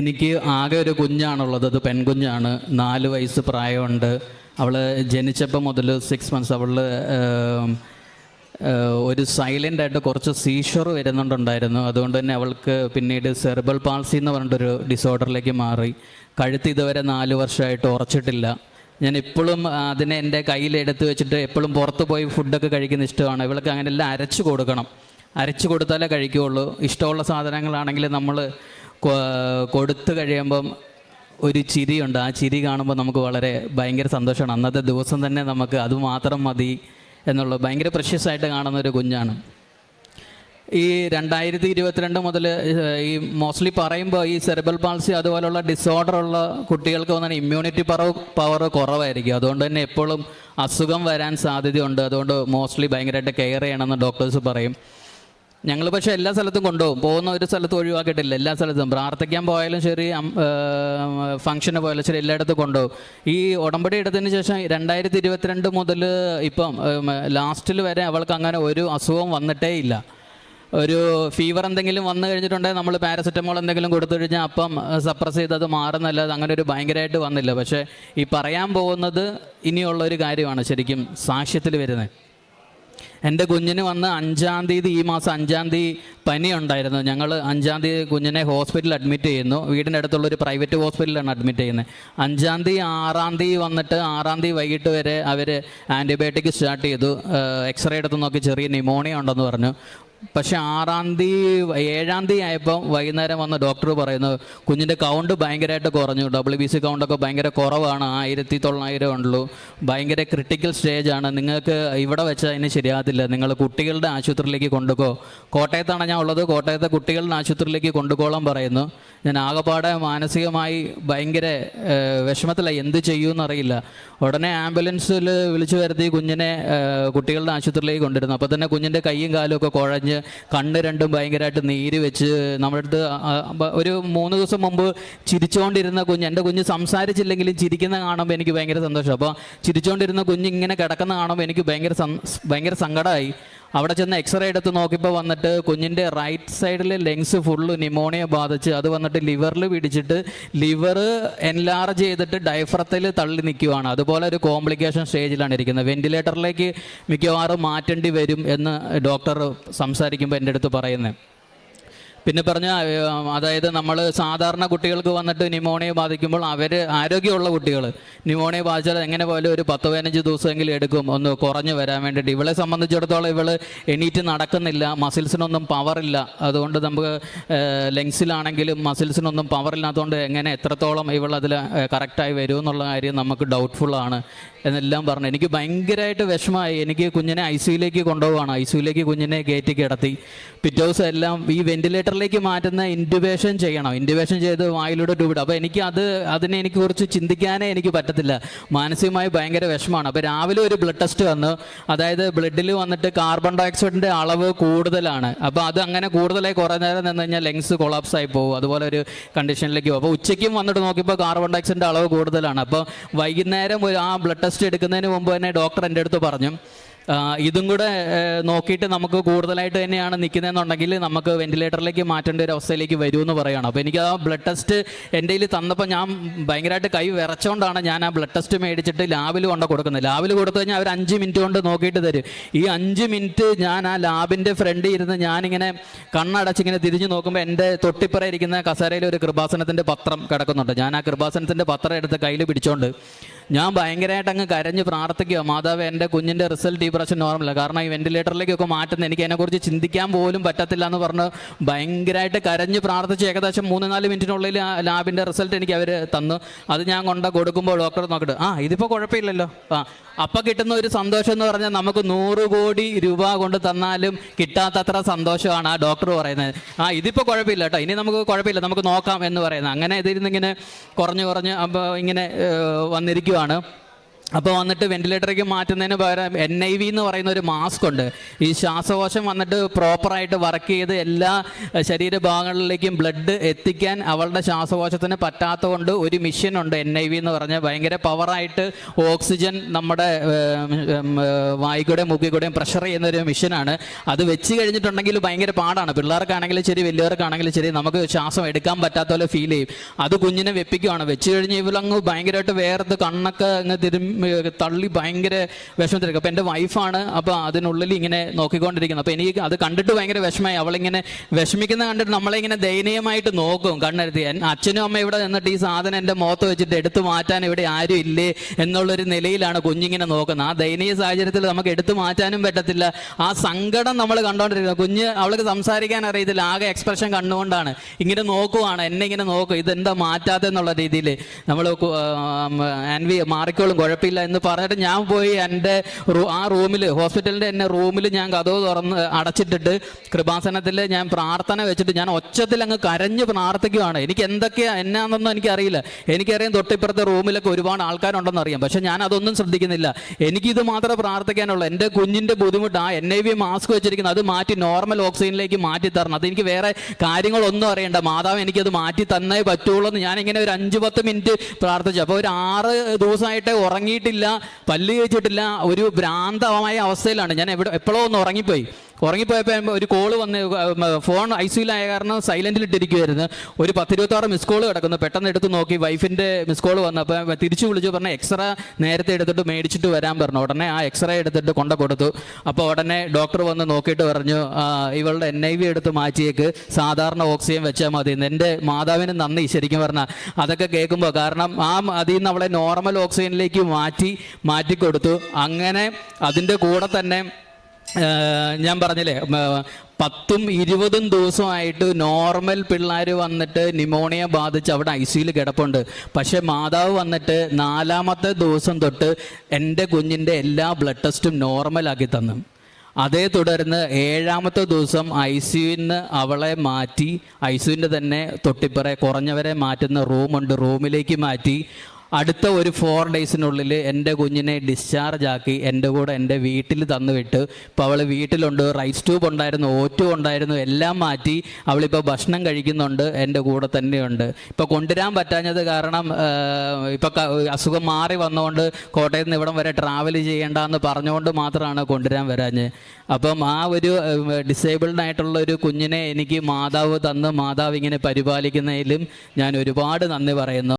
എനിക്ക് ആകെ ഒരു കുഞ്ഞാണുള്ളത്. അത് പെൺകുഞ്ഞാണ്. 4 വയസ്സ് പ്രായമുണ്ട്. അവൾ ജനിച്ചപ്പോൾ മുതൽ 6 മന്ത്സ് അവൾ ഒരു സൈലൻ്റായിട്ട് കുറച്ച് സീഷർ വരുന്നുണ്ടായിരുന്നു. അതുകൊണ്ട് തന്നെ അവൾക്ക് പിന്നീട് സെറിബ്രൽ പാൾസി എന്ന് പറഞ്ഞിട്ടൊരു ഡിസോർഡറിലേക്ക് മാറി. കഴുത്ത് ഇതുവരെ 4 വർഷമായിട്ട് ഉറച്ചിട്ടില്ല. ഞാൻ എപ്പോഴും അതിനെ എൻ്റെ കയ്യിലെടുത്ത് വെച്ചിട്ട് എപ്പോഴും പുറത്ത് പോയി ഫുഡൊക്കെ കഴിക്കുന്ന ഇഷ്ടമാണ്. ഇവൾക്ക് അങ്ങനെ എല്ലാം അരച്ചു കൊടുക്കണം. അരച്ചു കൊടുത്താലേ കഴിക്കുകയുള്ളൂ. ഇഷ്ടമുള്ള സാധനങ്ങളാണെങ്കിൽ നമ്മൾ കൊടുത്തു കഴിയുമ്പം ഒരു ചിരിയുണ്ട്. ആ ചിരി കാണുമ്പോൾ നമുക്ക് ഭയങ്കര സന്തോഷമാണ്. അന്നത്തെ ദിവസം തന്നെ നമുക്ക് അതുമാത്രം മതി എന്നുള്ള ഭയങ്കര പ്രഷ്യസായിട്ട് കാണുന്ന ഒരു കുഞ്ഞാണ്. ഈ 2022 മുതൽ ഈ മോസ്റ്റ്ലി പറയുമ്പോൾ ഈ സെറിബ്രൽ പാൾസി അതുപോലുള്ള ഡിസോർഡർ ഉള്ള കുട്ടികൾക്ക് വന്നാൽ ഇമ്മ്യൂണിറ്റി പവർ കുറവായിരിക്കും. അതുകൊണ്ട് തന്നെ എപ്പോഴും അസുഖം വരാൻ സാധ്യതയുണ്ട്. അതുകൊണ്ട് മോസ്റ്റ്ലി ഭയങ്കരമായിട്ട് കെയർ ചെയ്യണമെന്ന് ഡോക്ടേഴ്സ് പറയും. ഞങ്ങൾ പക്ഷേ എല്ലാ സ്ഥലത്തും കൊണ്ടുപോകും. പോകുന്ന ഒരു സ്ഥലത്തും ഒഴിവാക്കിയിട്ടില്ല. എല്ലാ സ്ഥലത്തും പ്രാർത്ഥിക്കാൻ പോയാലും ശരി, ഫംഗ്ഷന് പോയാലും ശരി, എല്ലായിടത്തും കൊണ്ടുപോകും. ഈ ഉടമ്പടി എടുത്തതിന് ശേഷം 2022 മുതൽ ഇപ്പം ലാസ്റ്റിൽ വരെ അവൾക്ക് അങ്ങനെ ഒരു അസുഖം വന്നിട്ടേ ഇല്ല. ഒരു ഫീവർ എന്തെങ്കിലും വന്നു കഴിഞ്ഞിട്ടുണ്ടെങ്കിൽ നമ്മൾ പാരസെറ്റമോൾ എന്തെങ്കിലും കൊടുത്തു കഴിഞ്ഞാൽ അപ്പം സപ്രസ് ചെയ്ത് അത് മാറുന്നല്ലാതെ അങ്ങനെ ഒരു ഭയങ്കരമായിട്ട് വന്നില്ല. പക്ഷേ ഈ പറയാൻ പോകുന്നത് ഇനിയുള്ളൊരു കാര്യമാണ് ശരിക്കും സാക്ഷ്യത്തിൽ വരുന്നത്. എൻ്റെ കുഞ്ഞിന് വന്ന് 5-ാം തീയതി, ഈ മാസം 5-ാം തീയതി പനി ഉണ്ടായിരുന്നു. ഞങ്ങൾ 5-ാം തീയതി കുഞ്ഞിനെ ഹോസ്പിറ്റലിൽ അഡ്മിറ്റ് ചെയ്യുന്നു. വീടിൻ്റെ അടുത്തുള്ളൊരു പ്രൈവറ്റ് ഹോസ്പിറ്റലിലാണ് അഡ്മിറ്റ് ചെയ്യുന്നത്. 5-ാം തീയതി 6-ാം തീയതി വന്നിട്ട് 6-ാം തീയതി വൈകിട്ട് വരെ അവർ ആൻറ്റിബയോട്ടിക് സ്റ്റാർട്ട് ചെയ്തു. എക്സ്റേ എടുത്ത് നോക്കി ചെറിയ ന്യൂമോണിയ ഉണ്ടെന്ന് പറഞ്ഞു. പക്ഷേ 6-ാം തീയതി 7-ാം തീയതി ആയപ്പോൾ വൈകുന്നേരം വന്ന് ഡോക്ടർ പറയുന്നു കുഞ്ഞിൻ്റെ കൗണ്ട് ഭയങ്കരമായിട്ട് കുറഞ്ഞു. WBC കൗണ്ടൊക്കെ ഭയങ്കര കുറവാണ്. 1900 ഉള്ളൂ. ഭയങ്കര ക്രിട്ടിക്കൽ സ്റ്റേജാണ്. നിങ്ങൾക്ക് ഇവിടെ വെച്ചാൽ അതിന് ശരിയാകത്തില്ല. നിങ്ങൾ കുട്ടികളുടെ ആശുപത്രിയിലേക്ക് കൊണ്ടുപോ. കോട്ടയത്താണ് ഞാൻ ഉള്ളത്. കോട്ടയത്തെ കുട്ടികളുടെ ആശുപത്രിയിലേക്ക് കൊണ്ടുപോകാൻ പറയുന്നു. ഞാൻ ആകെപ്പാടെ മാനസികമായി ഭയങ്കര വിഷമത്തിലായി. എന്ത് ചെയ്യുമെന്നറിയില്ല. ഉടനെ ആംബുലൻസിൽ വിളിച്ചു വരുത്തി കുഞ്ഞിനെ കുട്ടികളുടെ ആശുപത്രിയിലേക്ക് കൊണ്ടുവരുന്നു. അപ്പോൾ തന്നെ കുഞ്ഞിൻ്റെ കൈയും കാലും ഒക്കെ കുഴഞ്ഞ് കണ്ണ് രണ്ടും ഭയങ്കരമായിട്ട് നീര് വെച്ച് നമ്മുടെ അടുത്ത് ഒരു 3 ദിവസം മുമ്പ് ചിരിച്ചുകൊണ്ടിരുന്ന കുഞ്ഞ്, എൻ്റെ കുഞ്ഞ് സംസാരിച്ചില്ലെങ്കിലും ചിരിക്കുന്ന കാണുമ്പോൾ എനിക്ക് ഭയങ്കര സന്തോഷം. അപ്പോൾ ചിരിച്ചുകൊണ്ടിരുന്ന കുഞ്ഞ് ഇങ്ങനെ കിടക്കുന്ന കാണുമ്പോൾ എനിക്ക് ഭയങ്കര സങ്കടമായി. അവിടെ ചെന്ന് എക്സ്റേ എടുത്ത് നോക്കിയപ്പോൾ വന്നിട്ട് കുഞ്ഞിൻ്റെ റൈറ്റ് സൈഡിലെ ലെങ്സ് ഫുള്ള് ന്യൂമോണിയ ബാധിച്ച് അത് വന്നിട്ട് ലിവറിൽ പിടിച്ചിട്ട് ലിവർ എൻലാർജ് ചെയ്തിട്ട് ഡയഫ്രത്തിൽ തള്ളി നിൽക്കുകയാണ്. അതുപോലെ ഒരു കോംപ്ലിക്കേഷൻ സ്റ്റേജിലാണ് ഇരിക്കുന്നത്. വെന്റിലേറ്ററിലേക്ക് മിക്കവാറും മാറ്റേണ്ടി വരും എന്ന് ഡോക്ടർ സംസാരിക്കുമ്പോൾ എൻ്റെ അടുത്ത് പറയുന്നത്. പിന്നെ പറഞ്ഞ അതായത് നമ്മൾ സാധാരണ കുട്ടികൾക്ക് വന്നിട്ട് ന്യൂമോണിയ ബാധിക്കുമ്പോൾ അവർ ആരോഗ്യമുള്ള കുട്ടികൾ ന്യൂമോണിയ ബാധിച്ചാൽ എങ്ങനെ പോലും ഒരു 10-15 ദിവസമെങ്കിലും എടുക്കും ഒന്ന് കുറഞ്ഞു വരാൻ വേണ്ടിയിട്ട്. ഇവളെ സംബന്ധിച്ചിടത്തോളം ഇവൾ എണീറ്റ് നടക്കുന്നില്ല. മസിൽസിനൊന്നും പവറില്ല. അതുകൊണ്ട് നമുക്ക് ലങ്സിലാണെങ്കിലും മസിൽസിനൊന്നും പവറില്ലാത്തതുകൊണ്ട് എത്രത്തോളം ഇവൾ അതിൽ കറക്റ്റായി വരും എന്നുള്ള കാര്യം നമുക്ക് ഡൗട്ട്ഫുള്ളാണ് എന്നെല്ലാം പറഞ്ഞു. എനിക്ക് ഭയങ്കരമായിട്ട് വിഷമമായി. എനിക്ക് കുഞ്ഞിനെ ICUലേക്ക് കൊണ്ടുപോവാണ്. ICUലേക്ക് കുഞ്ഞിനെ കയറ്റി കിടത്തി. പിറ്റേ ദിവസം എല്ലാം ഈ വെന്റിലേറ്ററിലേക്ക് മാറ്റുന്ന ഇൻറ്റുബേഷൻ ചെയ്യണം. ഇൻറ്റുബേഷൻ ചെയ്ത് വായിലൂടെ ട്യൂബിടും. അപ്പോൾ അതിനെ എനിക്ക് കുറിച്ച് ചിന്തിക്കാനേ എനിക്ക് പറ്റത്തില്ല. മാനസികമായി ഭയങ്കര വിഷമമാണ്. അപ്പോൾ രാവിലെ ഒരു ബ്ലഡ് ടെസ്റ്റ് വന്നു. അതായത് ബ്ലഡിൽ വന്നിട്ട് കാർബൺ ഡയോക്സൈഡിൻ്റെ അളവ് കൂടുതലാണ്. അപ്പോൾ അത് അങ്ങനെ കൂടുതലായി കുറേ നേരം നിന്ന് കഴിഞ്ഞാൽ ലെങ്സ് കൊളാപ്സ് ആയി പോകും. അതുപോലെ ഒരു കണ്ടീഷനിലേക്ക് പോകും. അപ്പോൾ ഉച്ചയ്ക്കും വന്നിട്ട് നോക്കിയപ്പോൾ കാർബൺ ഡയോക്സൈഡിൻ്റെ അളവ് കൂടുതലാണ്. അപ്പോൾ വൈകുന്നേരം ആ ബ്ലഡ് ടെസ്റ്റ് എടുക്കുന്നതിന് മുമ്പ് തന്നെ ഡോക്ടർ എൻ്റെ അടുത്ത് പറഞ്ഞു ഇതും കൂടെ നോക്കിയിട്ട് നമുക്ക് കൂടുതലായിട്ട് തന്നെയാണ് നിൽക്കുന്നതെന്നുണ്ടെങ്കിൽ നമുക്ക് വെന്റിലേറ്ററിലേക്ക് മാറ്റേണ്ട ഒരു അവസ്ഥയിലേക്ക് വരുമെന്ന് പറയുകയാണ്. അപ്പോൾ എനിക്ക് ആ ബ്ലഡ് ടെസ്റ്റ് എൻ്റെ കയ്യിൽ തന്നപ്പോൾ ഞാൻ ഭയങ്കരമായിട്ട് കൈ വിറച്ചുകൊണ്ടാണ് ഞാൻ ആ ബ്ലഡ് ടെസ്റ്റ് മേടിച്ചിട്ട് ലാബിൽ കൊണ്ട് കൊടുക്കുന്നത്. ലാബിൽ കൊടുത്തു കഴിഞ്ഞാൽ അവർ 5 മിനിറ്റ് കൊണ്ട് നോക്കിയിട്ട് തരും. ഈ 5 മിനിറ്റ് ഞാൻ ആ ലാബിൻ്റെ ഫ്രണ്ടിൽ ഇരുന്ന് ഞാനിങ്ങനെ കണ്ണടച്ചിങ്ങനെ തിരിഞ്ഞ് നോക്കുമ്പോൾ എൻ്റെ തൊട്ടിപ്പുറം ഇരിക്കുന്ന കസേരയിൽ ഒരു കൃപാസനത്തിൻ്റെ പത്രം കിടക്കുന്നുണ്ട്. ഞാൻ ആ കൃപാസനത്തിൻ്റെ പത്രം എടുത്ത് കയ്യിൽ പിടിച്ചോണ്ട് ഞാൻ ഭയങ്കരമായിട്ട് അങ്ങ് കരഞ്ഞ് പ്രാർത്ഥിക്കുക, മാതാവ് എൻ്റെ കുഞ്ഞിൻ്റെ റിസൾട്ട് ഈ പ്രാവശ്യം നോർമലാണ്. കാരണം ഈ വെന്റിലേറ്ററിലേക്കൊക്കെ മാറ്റുന്നത് എനിക്ക് അതിനെക്കുറിച്ച് ചിന്തിക്കാൻ പോലും പറ്റത്തില്ല എന്ന് പറഞ്ഞ് ഭയങ്കരമായിട്ട് കരഞ്ഞ് പ്രാർത്ഥിച്ച് ഏകദേശം 3-4 മിനിറ്റിനുള്ളിൽ ആ ലാബിൻ്റെ റിസൾട്ട് എനിക്ക് അവർ തന്നു. അത് ഞാൻ കൊടുക്കുമ്പോൾ ഡോക്ടർ നോക്കിയിട്ട് ഇതിപ്പോൾ കുഴപ്പമില്ലല്ലോ. അപ്പം കിട്ടുന്ന ഒരു സന്തോഷം എന്ന് പറഞ്ഞാൽ നമുക്ക് 100 കോടി രൂപ കൊണ്ട് തന്നാലും കിട്ടാത്തത്ര സന്തോഷമാണ് ആ ഡോക്ടർ പറയുന്നത്. ഇതിപ്പോൾ കുഴപ്പമില്ല കേട്ടോ, ഇനി നമുക്ക് കുഴപ്പമില്ല, നമുക്ക് നോക്കാം എന്ന് പറയുന്നത്. അങ്ങനെ ഇതിരുന്നിങ്ങനെ കുറഞ്ഞ് അപ്പോൾ ഇങ്ങനെ വന്നിരിക്കുവാണ്. അപ്പോൾ വന്നിട്ട് വെന്റിലേറ്ററിലേക്ക് മാറ്റുന്നതിന് പകരം NIV എന്ന് പറയുന്ന ഒരു മാസ്ക് ഉണ്ട്. ഈ ശ്വാസകോശം വന്നിട്ട് പ്രോപ്പറായിട്ട് വർക്ക് ചെയ്ത് എല്ലാ ശരീരഭാഗങ്ങളിലേക്കും ബ്ലഡ് എത്തിക്കാൻ അവളുടെ ശ്വാസകോശത്തിന് പറ്റാത്ത കൊണ്ട് ഒരു മിഷൻ ഉണ്ട്, NIV എന്ന് പറഞ്ഞാൽ ഭയങ്കര പവറായിട്ട് ഓക്സിജൻ നമ്മുടെ വായിക്കൂടെയും മൂക്കിക്കൂടെയും പ്രഷർ ചെയ്യുന്ന ഒരു മിഷനാണ്. അത് വെച്ച് കഴിഞ്ഞിട്ടുണ്ടെങ്കിൽ ഭയങ്കര പാടാണ്. പിള്ളേർക്കാണെങ്കിലും ശരി വലിയവർക്കാണെങ്കിലും ശരി നമുക്ക് ശ്വാസം എടുക്കാൻ പറ്റാത്ത പോലെ ഫീൽ ചെയ്യും. അത് കുഞ്ഞിനെ വെപ്പിക്കുകയാണ്. വെച്ച് കഴിഞ്ഞ് ഇവളങ്ങ് ഭയങ്കരമായിട്ട് വേർത്ത് കണ്ണൊക്കെ അങ്ങ് തള്ളി ഭയങ്കര വിഷമത്തിലേക്ക്. അപ്പോൾ എൻ്റെ വൈഫാണ് അപ്പോൾ അതിനുള്ളിൽ ഇങ്ങനെ നോക്കിക്കൊണ്ടിരിക്കുന്നത്. അപ്പോൾ എനിക്ക് അത് കണ്ടിട്ട് ഭയങ്കര വിഷമമായി. അവളിങ്ങനെ വിഷമിക്കുന്ന കണ്ടിട്ട് നമ്മളിങ്ങനെ ദയനീയമായിട്ട് നോക്കും കണ്ണെടുത്തി. അച്ഛനും അമ്മ ഇവിടെ നിന്നിട്ട് ഈ സാധനം എൻ്റെ മുഖത്ത് വെച്ചിട്ട് എടുത്തു മാറ്റാൻ ഇവിടെ ആരും ഇല്ലേ എന്നുള്ളൊരു നിലയിലാണ് കുഞ്ഞിങ്ങനെ നോക്കുന്നത്. ആ ദയനീയ സാഹചര്യത്തിൽ നമുക്ക് എടുത്തു മാറ്റാനും പറ്റത്തില്ല. ആ സങ്കടം നമ്മൾ കണ്ടുകൊണ്ടിരിക്കുന്നത്. കുഞ്ഞ് അവൾക്ക് സംസാരിക്കാൻ അറിയത്തില്ല, ആകെ എക്സ്പ്രഷൻ കണ്ണുകൊണ്ടാണ് ഇങ്ങനെ നോക്കുവാണ്, എന്നെ ഇങ്ങനെ നോക്കും, ഇതെന്താ മാറ്റാത്തെന്നുള്ള രീതിയിൽ. നമ്മൾ ആൻവി മാറിക്കോളും കുഴപ്പമില്ല എന്ന് പറഞ്ഞിട്ട് ഞാൻ പോയി എൻ്റെ ആ റൂമിൽ, ഹോസ്പിറ്റലിൻ്റെ എന്നെ റൂമിൽ ഞാൻ കതവ് തുറന്ന് അടച്ചിട്ടിട്ട് കൃപാസനത്തിൽ ഞാൻ പ്രാർത്ഥന വെച്ചിട്ട് ഞാൻ ഒച്ചത്തിൽ അങ്ങ് കരഞ്ഞ് പ്രാർത്ഥിക്കുകയാണ്. എനിക്ക് എന്തൊക്കെയാണ് എന്നാണെന്നൊന്നും എനിക്കറിയില്ല. എനിക്കറിയാം തൊട്ടിപ്പുറത്തെ റൂമിലൊക്കെ ഒരുപാട് ആൾക്കാരുണ്ടെന്ന് അറിയാം. പക്ഷെ ഞാൻ അതൊന്നും ശ്രദ്ധിക്കുന്നില്ല. എനിക്കിത് മാത്രമേ പ്രാർത്ഥിക്കാനുള്ളൂ. എൻ്റെ കുഞ്ഞിൻ്റെ ബുദ്ധിമുട്ട് ആ NIV മാസ്ക് വെച്ചിരിക്കുന്നത് അത് മാറ്റി നോർമൽ ഓക്സിജനിലേക്ക് മാറ്റി തരണം. അതെനിക്ക് വേറെ കാര്യങ്ങളൊന്നും അറിയണ്ട. മാതാവ് എനിക്കത് മാറ്റി തന്നേ പറ്റുള്ളൂ എന്ന് ഞാനിങ്ങനെ ഒരു 5-10 മിനിറ്റ് പ്രാർത്ഥിച്ചു. അപ്പോൾ ഒരു 6 ദിവസമായിട്ട് ഉറങ്ങിയിട്ടില്ല, പല്ല് കഴിച്ചിട്ടില്ല, ഒരു ഭ്രാന്തമായ അവസ്ഥയിലാണ് ഞാൻ. എപ്പോഴോ ഒന്ന് ഉറങ്ങിപ്പോയപ്പോൾ ഒരു കോള് വന്ന്, ഫോൺ ICUലായ കാരണം സൈലൻറ്റിലിട്ടിരിക്കുമായിരുന്നു. ഒരു 10-26 മിസ് കോൾ കിടക്കുന്നു. പെട്ടെന്ന് എടുത്ത് നോക്കി, വൈഫിൻ്റെ മിസ് കോൾ വന്നു. അപ്പോൾ തിരിച്ചു വിളിച്ചു പറഞ്ഞ എക്സ്റേ നേരത്തെ എടുത്തിട്ട് മേടിച്ചിട്ട് വരാൻ പറഞ്ഞു. ഉടനെ ആ എക്സ്റേ എടുത്തിട്ട് കൊടുത്തു. അപ്പോൾ ഉടനെ ഡോക്ടർ വന്ന് നോക്കിയിട്ട് പറഞ്ഞു, ഇവളുടെ NIV എടുത്ത് മാറ്റിയേക്ക്, സാധാരണ ഓക്സിജൻ വെച്ചാൽ മതി. എൻ്റെ മാതാവിന് നന്ദി ശരിക്കും പറഞ്ഞാൽ അതൊക്കെ കേൾക്കുമ്പോൾ. കാരണം അതിൽ നിന്ന് അവളെ നോർമൽ ഓക്സിജനിലേക്ക് മാറ്റിക്കൊടുത്തു. അങ്ങനെ അതിൻ്റെ കൂടെ തന്നെ ഞാൻ പറഞ്ഞില്ലേ 10-20 ദിവസമായിട്ട് നോർമൽ പിള്ളേർ വന്നിട്ട് ന്യൂമോണിയ ബാധിച്ച് അവിടെ ICUയിൽ കിടപ്പുണ്ട്. പക്ഷെ മാതാവ് വന്നിട്ട് 4ാമത്തെ ദിവസം തൊട്ട് എൻ്റെ കുഞ്ഞിൻ്റെ എല്ലാ ബ്ലഡ് ടെസ്റ്റും നോർമലാക്കി തന്നു. അതേ തുടർന്ന് 7ാമത്തെ ദിവസം ICUവിൽ നിന്ന് അവളെ മാറ്റി, ICUവിൻ്റെ തന്നെ തൊട്ടിപ്പുറേ കുറഞ്ഞവരെ മാറ്റുന്ന റൂമുണ്ട്, റൂമിലേക്ക് മാറ്റി. അടുത്ത ഒരു 4 ഡേയ്സിനുള്ളിൽ എൻ്റെ കുഞ്ഞിനെ ഡിസ്ചാർജ് ആക്കി എൻ്റെ കൂടെ എൻ്റെ വീട്ടിൽ തന്നുവിട്ട്. ഇപ്പോൾ അവൾ വീട്ടിലുണ്ട്. റൈസ് ട്യൂബ് ഉണ്ടായിരുന്നു, O2 ഉണ്ടായിരുന്നു, എല്ലാം മാറ്റി. അവളിപ്പോൾ ഭക്ഷണം കഴിക്കുന്നുണ്ട്, എൻ്റെ കൂടെ തന്നെയുണ്ട്. ഇപ്പോൾ കൊണ്ടുവരാൻ പറ്റാഞ്ഞത് കാരണം ഇപ്പോൾ അസുഖം മാറി വന്നുകൊണ്ട് കോട്ടയത്ത് നിന്ന് ഇവിടം വരെ ട്രാവൽ ചെയ്യേണ്ടെന്ന് പറഞ്ഞുകൊണ്ട് മാത്രമാണ് കൊണ്ടുവരാൻ വരാഞ്ഞ്. അപ്പം ആ ഒരു ഡിസേബിൾഡ് ആയിട്ടുള്ള ഒരു കുഞ്ഞിനെ എനിക്ക് മാതാവ് തന്ന് മാതാവ് ഇങ്ങനെ പരിപാലിക്കുന്നതിലും ഞാൻ ഒരുപാട് നന്ദി പറയുന്നു.